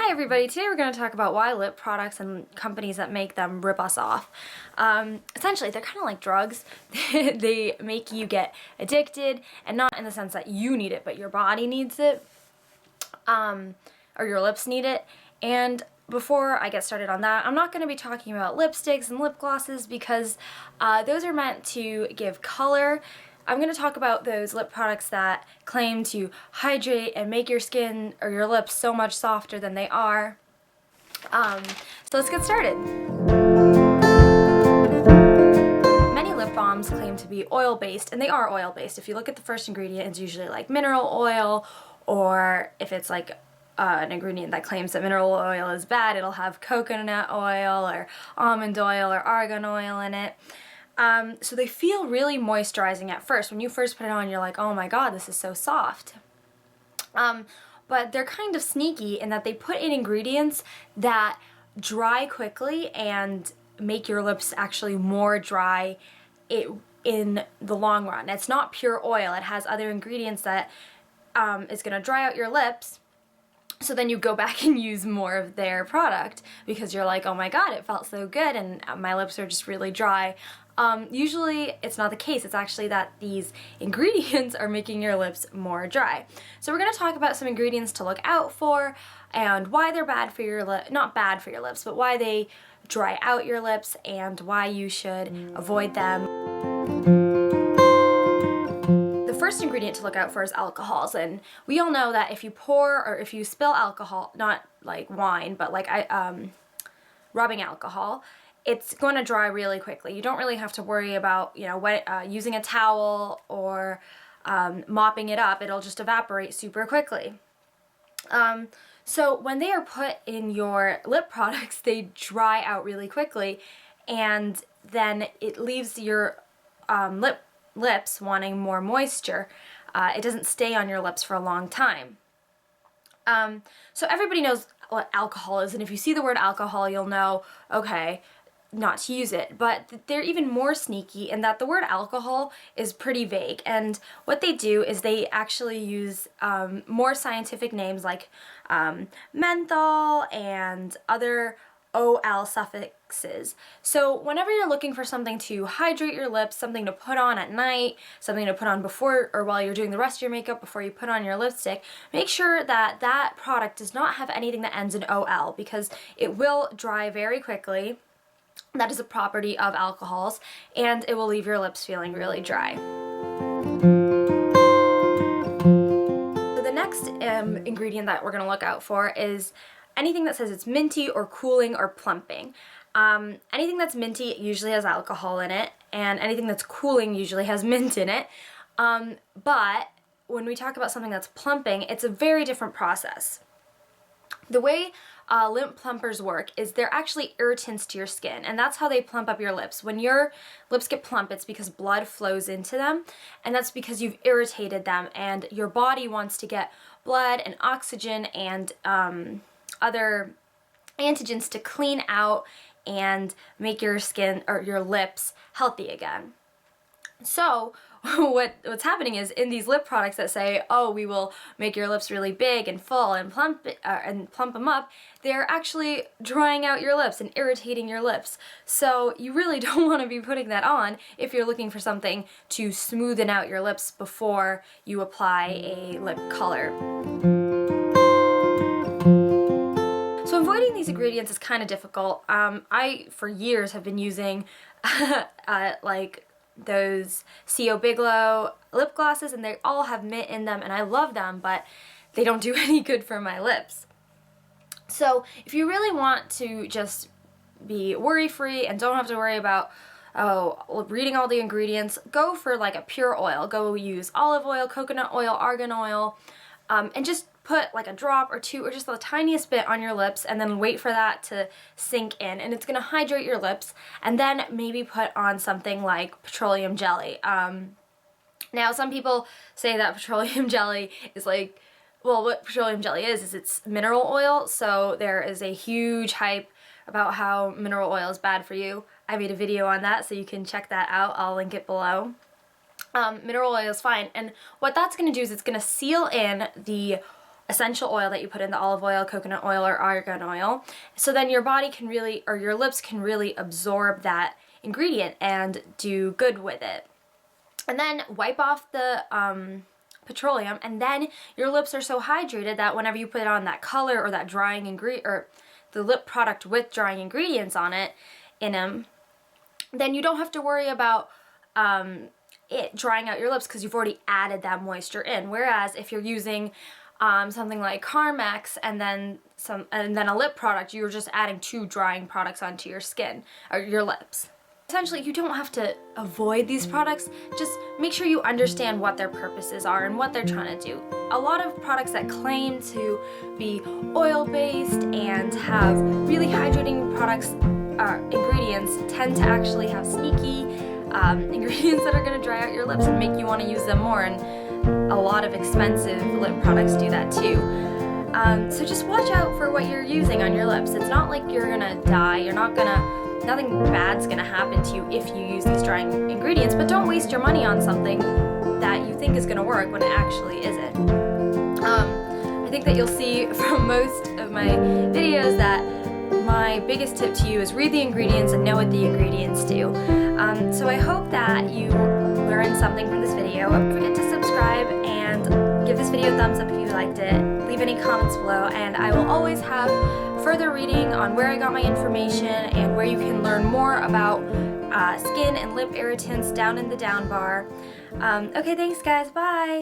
Hi everybody, today we're going to talk about why lip products and companies that make them rip us off. Essentially, they're kind of like drugs. They make you get addicted, and not in the sense that you need it, but your body needs it, or your lips need it. And before I get started on that, I'm not going to be talking about lipsticks and lip glosses because those are meant to give color. I'm going to talk about those lip products that claim to hydrate and make your skin or your lips so much softer than they are. So let's get started. Many lip balms claim to be oil-based, and they are oil-based. If you look at the first ingredient, it's usually like mineral oil, or if it's like an ingredient that claims that mineral oil is bad, it'll have coconut oil or almond oil or argan oil in it. So they feel really moisturizing at first. When you first put it on, you're like, oh my god, this is so soft. But they're kind of sneaky in that they put in ingredients that dry quickly and make your lips actually more dry in the long run. It's not pure oil. It has other ingredients that is going to dry out your lips. So then you go back and use more of their product because you're like, oh my god, it felt so good and my lips are just really dry. Usually it's not the case. It's actually that these ingredients are making your lips more dry. So we're going to talk about some ingredients to look out for and why they're bad for your not bad for your lips, but why they dry out your lips and why you should avoid them. The first ingredient to look out for is alcohols, and we all know that if you pour or if you spill alcohol, not like wine, but like rubbing alcohol, it's going to dry really quickly. You don't really have to worry about, using a towel or mopping it up. It'll just evaporate super quickly. So when they are put in your lip products, they dry out really quickly, and then it leaves your lips wanting more moisture. It doesn't stay on your lips for a long time. So everybody knows what alcohol is, and if you see the word alcohol, you'll know, okay, not to use it. But they're even more sneaky in that the word alcohol is pretty vague, and what they do is they actually use more scientific names like menthol and other OL suffixes. So whenever you're looking for something to hydrate your lips, something to put on at night, something to put on before or while you're doing the rest of your makeup before you put on your lipstick, make sure that that product does not have anything that ends in OL because it will dry very quickly. That is a property of alcohols, and it will leave your lips feeling really dry. So the next ingredient that we're going to look out for is anything that says it's minty or cooling or plumping. Anything that's minty usually has alcohol in it, and anything that's cooling usually has mint in it. But when we talk about something that's plumping, it's a very different process. The way lip plumpers work is they're actually irritants to your skin, and that's how they plump up your lips. When your lips get plump, it's because blood flows into them, and that's because you've irritated them, and your body wants to get blood and oxygen and other antigens to clean out and make your skin or your lips healthy again. So what's happening is in these lip products that say, oh, we will make your lips really big and full and plump them up, they're actually drying out your lips and irritating your lips. So you really don't want to be putting that on if you're looking for something to smoothen out your lips before you apply a lip color. So avoiding these ingredients is kind of difficult. I, for years, have been using like those C.O. Bigelow lip glosses, and they all have mint in them, and I love them, but they don't do any good for my lips. So if you really want to just be worry-free and don't have to worry about reading all the ingredients, go for like a pure oil. Go use olive oil, coconut oil, argan oil, and just put like a drop or two or just the tiniest bit on your lips, and then wait for that to sink in, and it's going to hydrate your lips. And then maybe put on something like petroleum jelly. Now some people say that petroleum jelly is like, well, what petroleum jelly is it's mineral oil, so there is a huge hype about how mineral oil is bad for you. I made a video on that, so you can check that out. I'll link it below. Mineral oil is fine, and what that's going to do is it's going to seal in the essential oil that you put in, the olive oil, coconut oil, or argan oil. So then your body can really, or your lips can really absorb that ingredient and do good with it. And then wipe off the petroleum, and then your lips are so hydrated that whenever you put on that color or that drying ingredient, or the lip product with drying ingredients on it, in them, then you don't have to worry about it drying out your lips because you've already added that moisture in. Whereas if you're using something like Carmex and then a lip product, you're just adding 2 drying products onto your skin or your lips. Essentially, you don't have to avoid these products, just make sure you understand what their purposes are and what they're trying to do. A lot of products that claim to be oil-based and have really hydrating products, ingredients, tend to actually have sneaky ingredients that are going to dry out your lips and make you want to use them more, and a lot of expensive lip products do that too. So just watch out for what you're using on your lips. It's not like you're going to die, nothing bad's gonna happen to you if you use these drying ingredients, but don't waste your money on something that you think is gonna work when it actually isn't. I think that you'll see from most of my videos that my biggest tip to you is read the ingredients and know what the ingredients do. So I hope that you learned something from this video. Don't forget to subscribe and give this video a thumbs up if you liked it. Leave any comments below, and I will always have further reading on where I got my information and where you can learn more about skin and lip irritants down in the down bar. Okay, thanks guys, bye!